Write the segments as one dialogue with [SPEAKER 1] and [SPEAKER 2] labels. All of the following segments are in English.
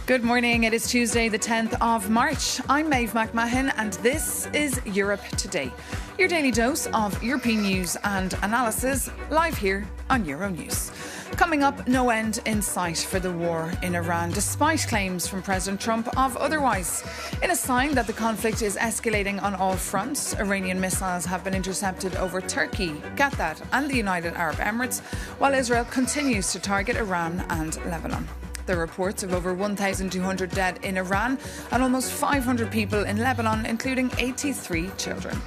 [SPEAKER 1] Good morning. It is Tuesday, the 10th of March. I'm Maeve McMahon, and this is Europe Today, your daily dose of European news and analysis, live here on Euronews. Coming up, no end in sight for the war in Iran, despite claims from President Trump of otherwise. In a sign that the conflict is escalating on all fronts, Iranian missiles have been intercepted over Turkey, Qatar and the United Arab Emirates, while Israel continues to target Iran and Lebanon. There are reports of over 1,200 dead in Iran and almost 500 people in Lebanon, including 83 children.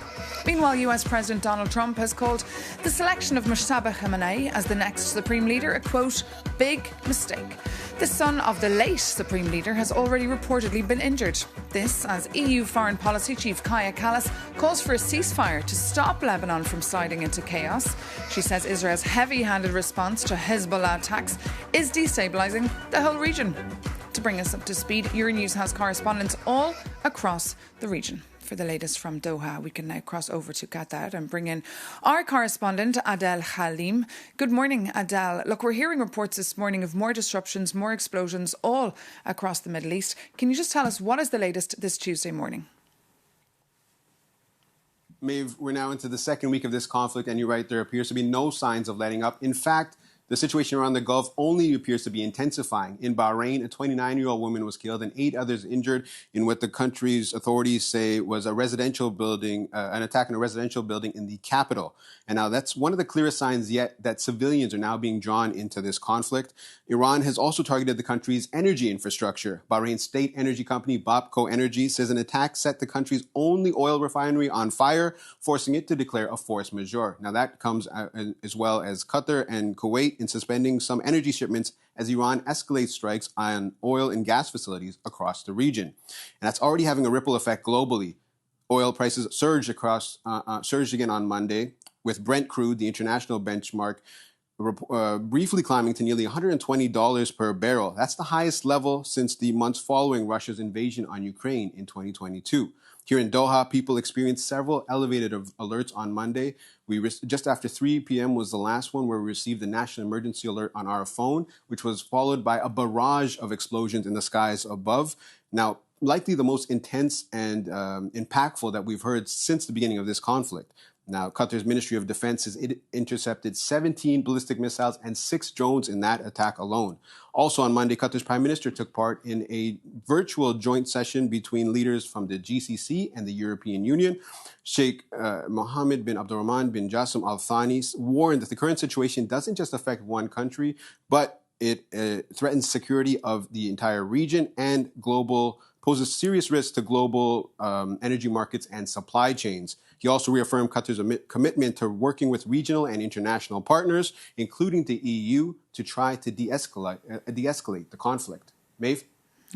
[SPEAKER 1] Meanwhile, US President Donald Trump has called the selection of Mojtaba Khamenei as the next Supreme Leader a, quote, big mistake. The son of the late Supreme Leader has already reportedly been injured. This as EU Foreign Policy Chief Kaja Kallas calls for a ceasefire to stop Lebanon from sliding into chaos. She says Israel's heavy-handed response to Hezbollah attacks is destabilising the whole region. To bring us up to speed, Euronews has correspondents all across the region. For the latest from Doha, we can now cross over to Qatar and bring in our correspondent, Adel Halim. Good morning, Adel. Look, we're hearing reports this morning of more disruptions, more explosions all across the Middle East. Can you just tell us what is the latest this Tuesday morning?
[SPEAKER 2] Maeve, we're now into the second week of this conflict, and you're right, there appears to be no signs of letting up. In fact, the situation around the Gulf only appears to be intensifying. In Bahrain, a 29-year-old woman was killed and 8 others injured in what the country's authorities say was a residential building, an attack on a residential building in the capital. And now that's one of the clearest signs yet that civilians are now being drawn into this conflict. Iran has also targeted the country's energy infrastructure. Bahrain's state energy company, Bapco Energy, says an attack set the country's only oil refinery on fire, forcing it to declare a force majeure. Now that comes as well as Qatar and Kuwait in suspending some energy shipments as Iran escalates strikes on oil and gas facilities across the region. And that's already having a ripple effect globally. Oil prices surged again on Monday, with Brent crude, the international benchmark, briefly climbing to nearly $120 per barrel. That's the highest level since the months following Russia's invasion on Ukraine in 2022. Here in Doha, people experienced several elevated alerts on Monday. Just after 3 p.m. was the last one where we received the national emergency alert on our phone, which was followed by a barrage of explosions in the skies above. Now, likely the most intense and impactful that we've heard since the beginning of this conflict. Now, Qatar's Ministry of Defense has intercepted 17 ballistic missiles and 6 drones in that attack alone. Also on Monday, Qatar's Prime Minister took part in a virtual joint session between leaders from the GCC and the European Union. Sheikh Mohammed bin Abdurrahman bin Jassim Al Thani warned that the current situation doesn't just affect one country, but it threatens security of the entire region and poses serious risks to global energy markets and supply chains. He also reaffirmed Qatar's commitment to working with regional and international partners, including the EU, to try to de-escalate the conflict. Maeve?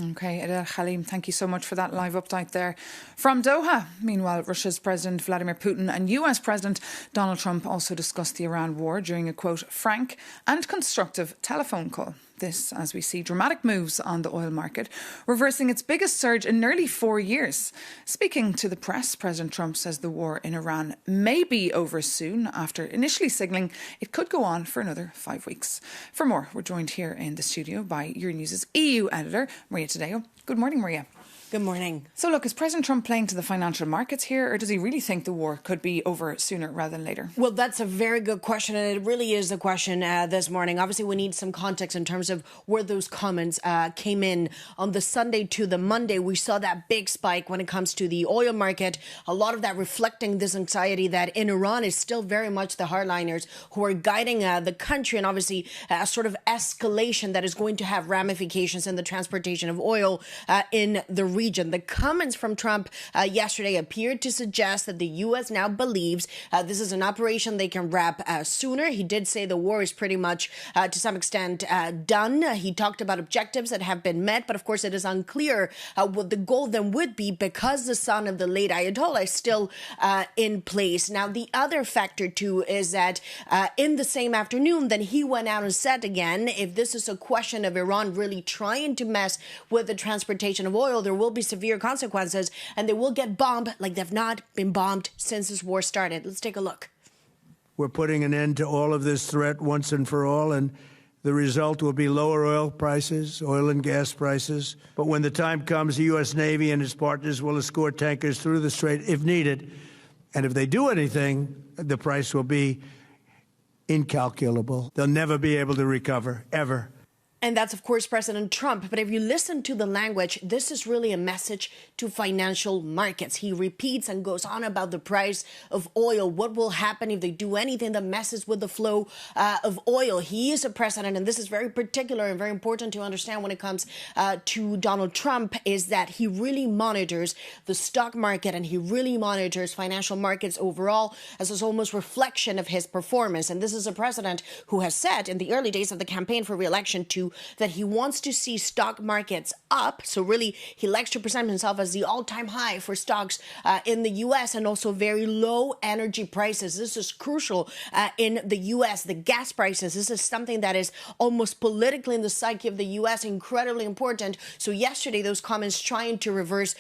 [SPEAKER 1] OK, Adel Halim, thank you so much for that live update there from Doha. Meanwhile, Russia's President Vladimir Putin and US President Donald Trump also discussed the Iran war during a, quote, frank and constructive telephone call. This as we see dramatic moves on the oil market, reversing its biggest surge in nearly 4 years. Speaking to the press, President Trump says the war in Iran may be over soon, after initially signalling it could go on for another 5 weeks. For more, we're joined here in the studio by Euronews' EU editor, Maria Tadeo. Good morning, Maria.
[SPEAKER 3] Good morning.
[SPEAKER 1] So look, is President Trump playing to the financial markets here, or does he really think the war could be over sooner rather than later?
[SPEAKER 3] Well, that's a very good question, and it really is the question this morning. Obviously, we need some context in terms of where those comments came in. On the Sunday to the Monday, we saw that big spike when it comes to the oil market. A lot of that reflecting this anxiety that in Iran is still very much the hardliners who are guiding the country, and obviously a sort of escalation that is going to have ramifications in the transportation of oil in the region. The comments from Trump yesterday appeared to suggest that the U.S. now believes this is an operation they can wrap sooner. He did say the war is pretty much, to some extent, done. He talked about objectives that have been met, but of course it is unclear what the goal then would be because the son of the late Ayatollah is still in place. Now, the other factor, too, is that in the same afternoon, then he went out and said again, if this is a question of Iran really trying to mess with the transportation of oil, there will be severe consequences, and they will get bombed like they've not been bombed since this war started. Let's take a look.
[SPEAKER 4] We're putting an end to all of this threat once and for all, and The result will be lower oil prices, oil and gas prices. But when the time comes, the U.S. Navy and its partners will escort tankers through the strait if needed. And if they do anything, the price will be incalculable. They'll never be able to recover, ever.
[SPEAKER 3] And that's, of course, President Trump. But if you listen to the language, this is really a message to financial markets. He repeats and goes on about the price of oil. What will happen if they do anything that messes with the flow of oil? He is a president, and this is very particular and very important to understand when it comes to Donald Trump, is that he really monitors the stock market and he really monitors financial markets overall as an almost reflection of his performance. And this is a president who has said in the early days of the campaign for re-election that he wants to see stock markets up. So really, he likes to present himself as the all-time high for stocks in the U.S. and also very low energy prices. This is crucial in the U.S. The gas prices, this is something that is almost politically in the psyche of the U.S., incredibly important. So yesterday, those comments trying to reverse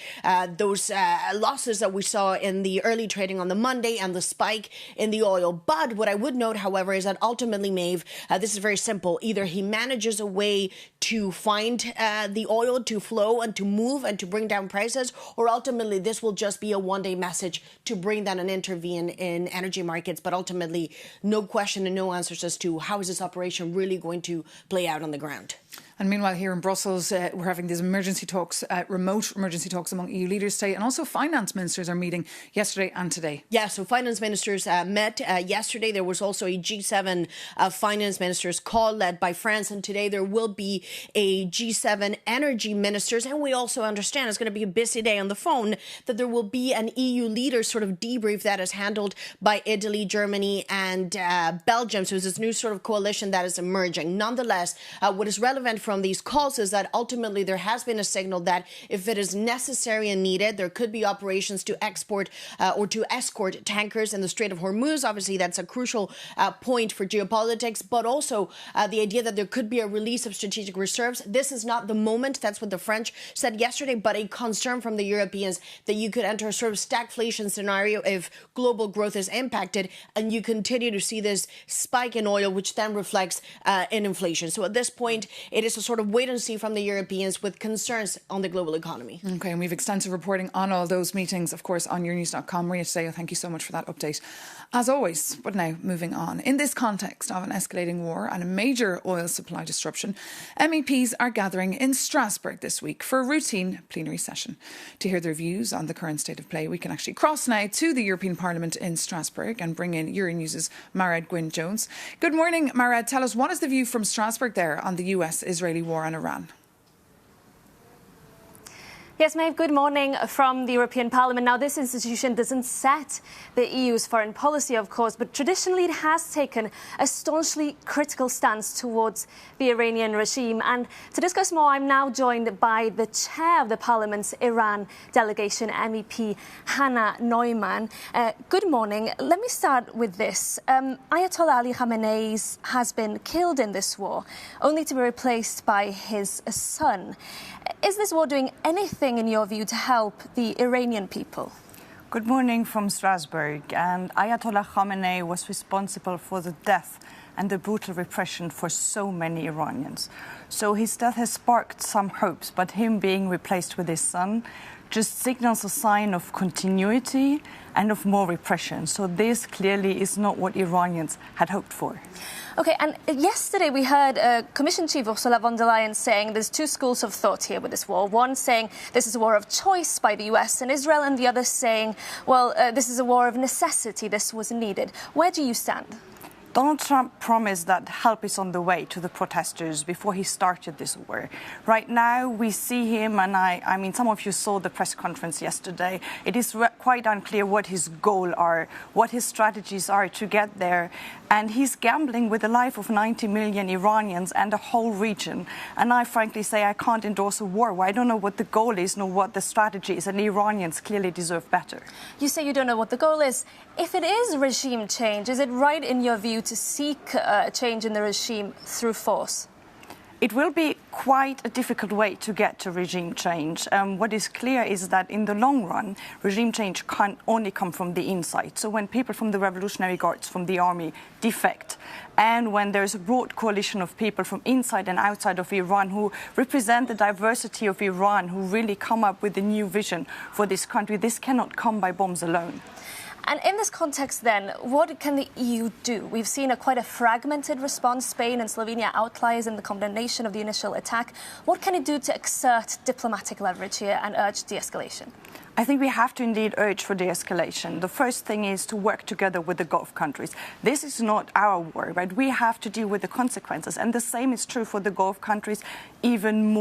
[SPEAKER 3] those losses that we saw in the early trading on the Monday and the spike in the oil. But what I would note, however, is that ultimately, Maeve, this is very simple. Either he manages a way to find the oil to flow and to move and to bring down prices, or ultimately this will just be a one-day message to bring down and intervene in energy markets. But ultimately, no question and no answers as to how is this operation really going to play out on the ground.
[SPEAKER 1] And meanwhile, here in Brussels, we're having these emergency talks, remote emergency talks among EU leaders today, and also finance ministers are meeting yesterday and today.
[SPEAKER 3] Yeah, so finance ministers met yesterday. There was also a G7 finance ministers call led by France, and today there will be a G7 energy ministers. And we also understand it's going to be a busy day on the phone, that there will be an EU leaders sort of debrief that is handled by Italy, Germany and Belgium. So it's this new sort of coalition that is emerging. Nonetheless, what is relevant from these calls is that ultimately there has been a signal that if it is necessary and needed, there could be operations to export or to escort tankers in the Strait of Hormuz. Obviously, that's a crucial point for geopolitics, but also the idea that there could be a release of strategic reserves. This is not the moment. That's what the French said yesterday, but a concern from the Europeans that you could enter a sort of stagflation scenario if global growth is impacted and you continue to see this spike in oil, which then reflects in inflation. So at this point, it is a sort of wait and see from the Europeans with concerns on the global economy.
[SPEAKER 1] OK, and we have extensive reporting on all those meetings, of course, on yournews.com. Maria Tadeo, thank you so much for that update, as always. But now, moving on. In this context of an escalating war and a major oil supply disruption, MEPs are gathering in Strasbourg this week for a routine plenary session. To hear their views on the current state of play, we can actually cross now to the European Parliament in Strasbourg and bring in Euronews' Marad Gwynne-Jones. Good morning, Marad. Tell us, what is the view from Strasbourg there on the US-Israeli war on Iran?
[SPEAKER 5] Yes, Maeve, good morning from the European Parliament. Now, this institution doesn't set the EU's foreign policy, of course, but traditionally it has taken a staunchly critical stance towards the Iranian regime. And to discuss more, I'm now joined by the chair of the Parliament's Iran delegation, MEP Hannah Neumann. Good morning. Let me start with this. Ayatollah Ali Khamenei has been killed in this war, only to be replaced by his son. Is this war doing anything, in your view, to help the Iranian people?
[SPEAKER 6] Good morning from Strasbourg. And Ayatollah Khamenei was responsible for the death and the brutal repression for so many Iranians. So his death has sparked some hopes, but him being replaced with his son just signals a sign of continuity and of more repression. So this clearly is not what Iranians had hoped for.
[SPEAKER 5] OK, and yesterday we heard Commission Chief Ursula von der Leyen saying there's two schools of thought here with this war. One saying this is a war of choice by the US and Israel, and the other saying, well, this is a war of necessity, this was needed. Where do you stand?
[SPEAKER 6] Donald Trump promised that help is on the way to the protesters before he started this war. Right now, we see him, and I mean, some of you saw the press conference yesterday. It is quite unclear what his goals are, what his strategies are to get there. And he's gambling with the life of 90 million Iranians and the whole region. And I frankly say I can't endorse a war. I don't know what the goal is, nor what the strategy is, and Iranians clearly deserve better.
[SPEAKER 5] You say you don't know what the goal is. If it is regime change, is it right in your view to seek a change in the regime through force?
[SPEAKER 6] It will be quite a difficult way to get to regime change. What is clear is that in the long run, regime change can only come from the inside. So when people from the Revolutionary Guards, from the army, defect, and when there's a broad coalition of people from inside and outside of Iran who represent the diversity of Iran, who really come up with a new vision for this country, this cannot come by bombs alone.
[SPEAKER 5] And in this context, then, what can the EU do? We've seen quite a fragmented response. Spain and Slovenia outliers in the condemnation of the initial attack. What can it do to exert diplomatic leverage here and urge de-escalation?
[SPEAKER 6] I think we have to indeed urge for de-escalation. The first thing is to work together with the Gulf countries. This is not our war, right? We have to deal with the consequences. And the same is true for the Gulf countries, even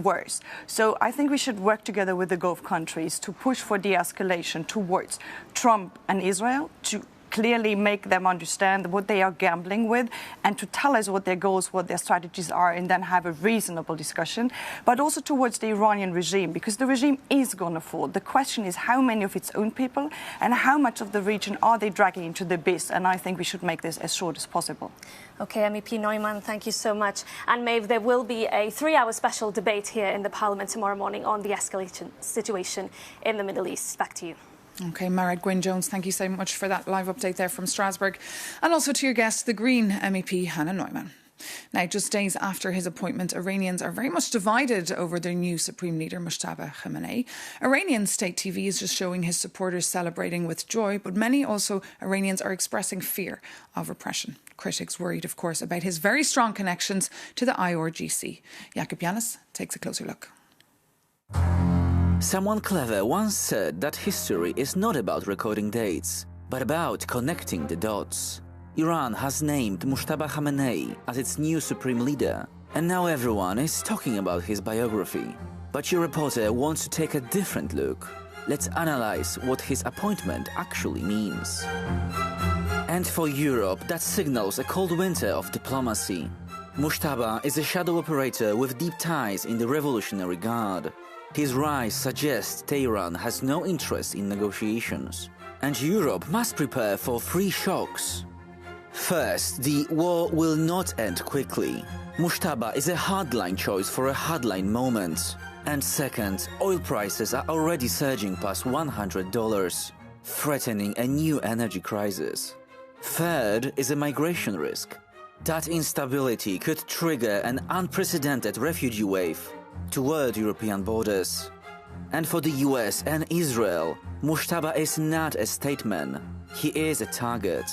[SPEAKER 6] worse. So I think we should work together with the Gulf countries to push for de-escalation towards Trump and Israel, to clearly make them understand what they are gambling with and to tell us what their goals, what their strategies are, and then have a reasonable discussion. But also towards the Iranian regime, because the regime is going to fall. The question is how many of its own people and how much of the region are they dragging into the abyss? And I think we should make this as short as possible.
[SPEAKER 5] OK, MEP Neumann, thank you so much. And Maeve, there will be a 3-hour special debate here in the Parliament tomorrow morning on the escalation situation in the Middle East. Back to you.
[SPEAKER 1] OK, Mairead Gwynne-Jones, thank you so much for that live update there from Strasbourg. And also to your guest, the Green MEP Hannah Neumann. Now, just days after his appointment, Iranians are very much divided over their new Supreme Leader, Mojtaba Khamenei. Iranian state TV is just showing his supporters celebrating with joy, but many also Iranians are expressing fear of repression. Critics worried, of course, about his very strong connections to the IRGC. Jakub Janis takes a closer look.
[SPEAKER 7] Someone clever once said that history is not about recording dates, but about connecting the dots. Iran has named Mojtaba Khamenei as its new supreme leader, and now everyone is talking about his biography. But your reporter wants to take a different look. Let's analyze what his appointment actually means. And for Europe, that signals a cold winter of diplomacy. Mojtaba is a shadow operator with deep ties in the Revolutionary Guard. His rise suggests Tehran has no interest in negotiations, and Europe must prepare for 3 shocks. First, the war will not end quickly. Mojtaba is a hardline choice for a hardline moment. And second, oil prices are already surging past $100, threatening a new energy crisis. Third is a migration risk. That instability could trigger an unprecedented refugee wave toward European borders. And for the US and Israel, Mojtaba is not a statesman, he is a target.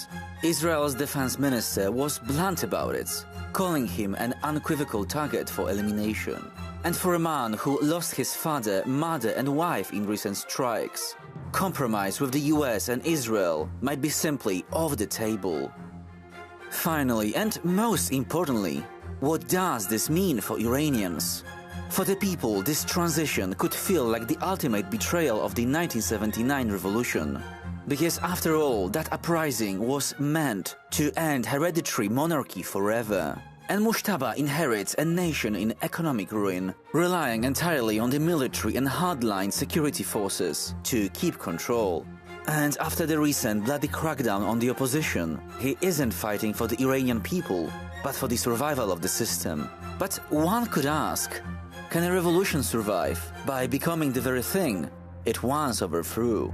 [SPEAKER 7] Israel's defense minister was blunt about it, calling him an unequivocal target for elimination. And for a man who lost his father, mother and wife in recent strikes, compromise with the US and Israel might be simply off the table. Finally, and most importantly, what does this mean for Iranians? For the people, this transition could feel like the ultimate betrayal of the 1979 revolution. Because after all, that uprising was meant to end hereditary monarchy forever. And Mojtaba inherits a nation in economic ruin, relying entirely on the military and hardline security forces to keep control. And after the recent bloody crackdown on the opposition, he isn't fighting for the Iranian people, but for the survival of the system. But one could ask, can a revolution survive by becoming the very thing it once overthrew?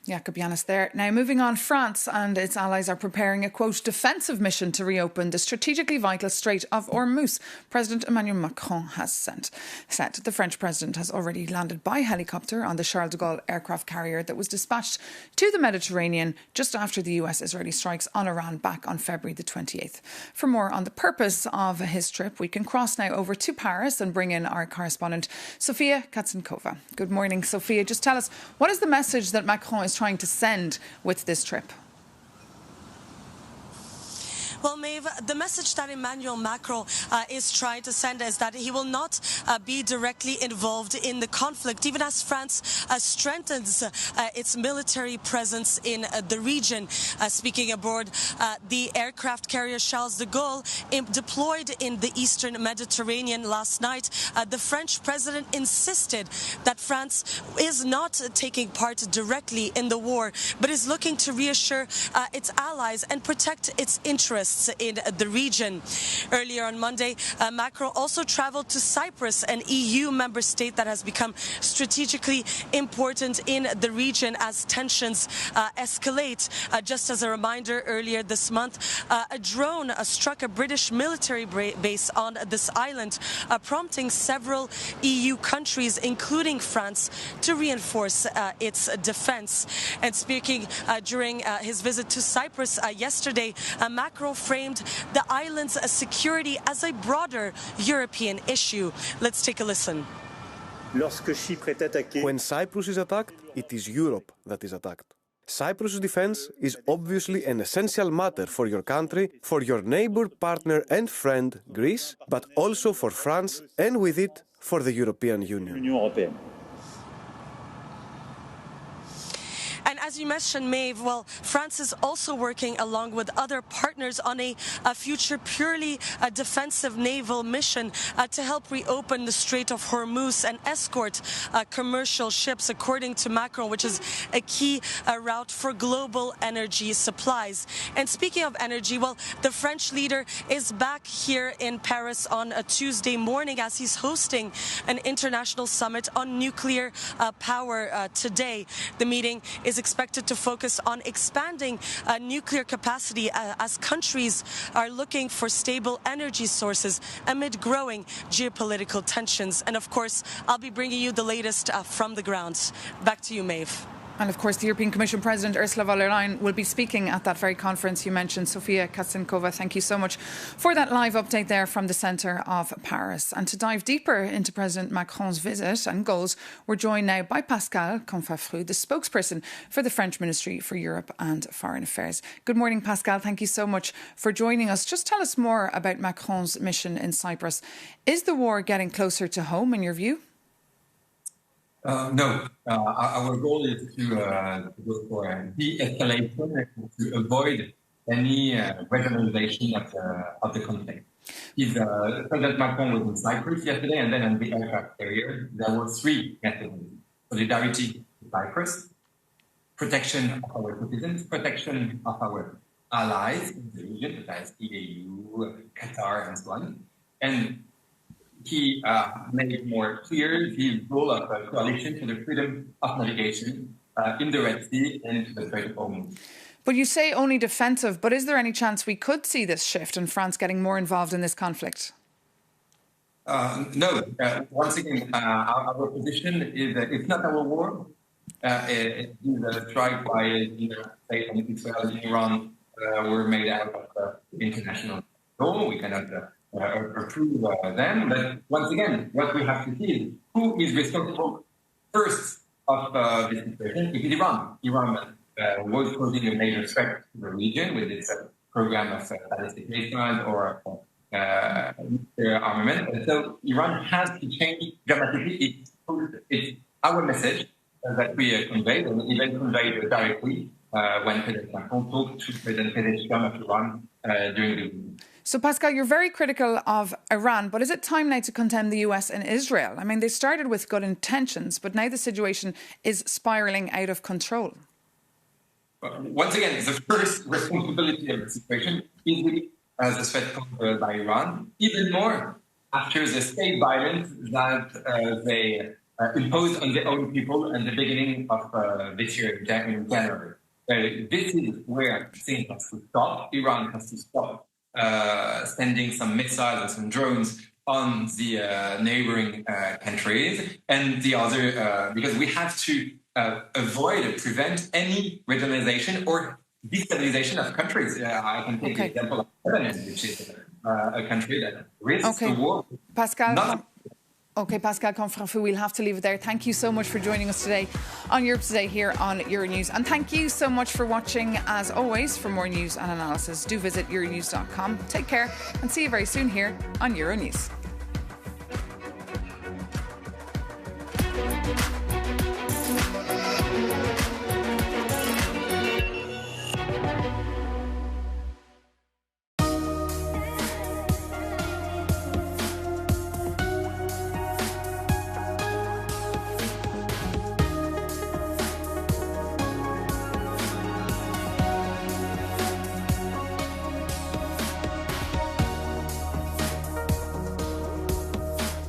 [SPEAKER 1] Jakub Janis there. Now, moving on, France and its allies are preparing a, quote, defensive mission to reopen the strategically vital Strait of Hormuz. President Emmanuel Macron has said the French president has already landed by helicopter on the Charles de Gaulle aircraft carrier that was dispatched to the Mediterranean just after the US-Israeli strikes on Iran back on February the 28th. For more on the purpose of his trip, we can cross now over to Paris and bring in our correspondent, Sofia Katsenkova. Good morning, Sofia. Just tell us, what is the message that Macron is trying to send with this trip?
[SPEAKER 8] Well, Maeve, the message that Emmanuel Macron is trying to send is that he will not be directly involved in the conflict, even as France strengthens its military presence in the region. Speaking aboard the aircraft carrier Charles de Gaulle deployed in the eastern Mediterranean last night, the French president insisted that France is not taking part directly in the war, but is looking to reassure its allies and protect its interests in the region. Earlier on Monday, Macron also traveled to Cyprus, an EU member state that has become strategically important in the region as tensions escalate. Just as a reminder, earlier this month, a drone struck a British military base on this island, prompting several EU countries, including France, to reinforce its defense. And speaking during his visit to Cyprus yesterday, Macron framed the island's security as a broader European issue. Let's take a listen.
[SPEAKER 9] When Cyprus is attacked, it is Europe that is attacked. Cyprus' defense is obviously an essential matter for your country, for your neighbor, partner and friend, Greece, but also for France and with it, for the European Union.
[SPEAKER 8] And as you mentioned, Maeve, well, France is also working along with other partners on a future purely defensive naval mission to help reopen the Strait of Hormuz and escort commercial ships, according to Macron, which is a key route for global energy supplies. And speaking of energy, well, the French leader is back here in Paris on a Tuesday morning as he's hosting an international summit on nuclear power today. The meeting is expected to focus on expanding nuclear capacity as countries are looking for stable energy sources amid growing geopolitical tensions. And of course, I'll be bringing you the latest from the ground. Back to you, Maeve.
[SPEAKER 1] And of course, the European Commission President Ursula von der Leyen will be speaking at that very conference you mentioned. Sofia Kastenkova, thank you so much for that live update there from the centre of Paris. And to dive deeper into President Macron's visit and goals, we're joined now by Pascal Confafreux, the spokesperson for the French Ministry for Europe and Foreign Affairs. Good morning, Pascal. Thank you so much for joining us. Just tell us more about Macron's mission in Cyprus. Is the war getting closer to home, in your view?
[SPEAKER 10] No, our goal is to go for de-escalation to avoid any regionalization of the conflict. President Macron was in Cyprus yesterday, and then on the aircraft carrier, there were three messages: solidarity with Cyprus, protection of our citizens, protection of our allies in the region, such as EU, Qatar, and so on, and he made it more clear the goal of a coalition for the freedom of navigation in the Red Sea and into the Strait of Hormuz.
[SPEAKER 1] But you say only defensive, but is there any chance we could see this shift and France getting more involved in this conflict?
[SPEAKER 10] No. Once again, our position is that it's not our war. It is a strike by the United States and Israel and Iran were made out of international law. We cannot approve them. But once again, what we have to see is who is responsible first of this situation. It is Iran. Iran was posing a major threat to the region with its program of ballistic missiles or nuclear armament. And so Iran has to change dramatically. It's our message that we conveyed, and even conveyed directly when President Macron talked to President Pezeshkian of Iran during the week.
[SPEAKER 1] So, Pascal, you're very critical of Iran, but is it time now to condemn the US and Israel? I mean, they started with good intentions, but now the situation is spiralling out of control.
[SPEAKER 10] Once again, the first responsibility of the situation is the threat posed by Iran, even more after the state violence that they imposed on their own people at the beginning of this year, in January. This is where things have to stop. Iran has to stop sending some missiles and some drones on the neighboring countries, and the other, because we have to avoid or prevent any regionalization or destabilization of countries. I can take the example of Lebanon, which is a country that risks the war.
[SPEAKER 1] Pascal, OK, Pascal Confrafou, we'll have to leave it there. Thank you so much for joining us today on Europe Today here on Euronews. And thank you so much for watching. As always, for more news and analysis, do visit euronews.com. Take care and see you very soon here on Euronews.